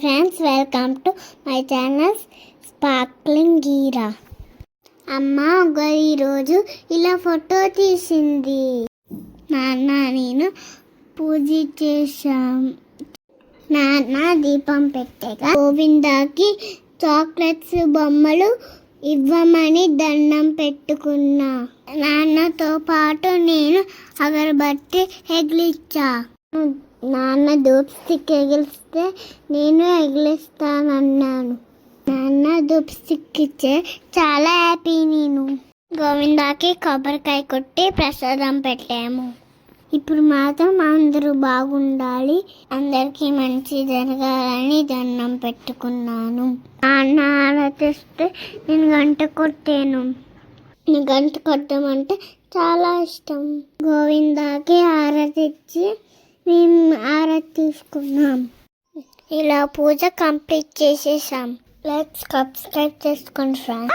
Friends, welcome to my channel sparkling Geera. అమ్మ ఈరోజు ఇలా ఫోటో తీసింది. నాన్న నేను పూజ చేశాం. నాన్న దీపం పెట్టగా గోవిందాకి చాక్లెట్స్ బొమ్మలు ఇవ్వమని దండం పెట్టుకున్నా. నాన్నతో పాటు నేను అగరబత్తి ఎగిలిచ్చా. నాన్న ధూప్ స్టిక్ ఎగిలిస్తే నేను ఎగిలిస్తానన్నాను. నాన్న ధూప్ స్టిక్ ఇచ్చే చాలా హ్యాపీ. నేను గోవిందాకి కొబ్బరికాయ కొట్టి ప్రసాదం పెట్టాము. ఇప్పుడు మాత్రం అందరూ బాగుండాలి, అందరికీ మంచి జరగాలని దండం పెట్టుకున్నాను. నాన్న ఆరాధిస్తే నేను గంట కొట్టాను. నేను గంట కొట్టమంటే చాలా ఇష్టం. గోవిందాకి ఆరాధించి మేము ఆరాధి తీసుకున్నాం. ఇలా పూజ కంప్లీట్ చేసేసాం. లైక్ సబ్స్క్రైబ్ చేసుకోండి ఫ్రెండ్స్.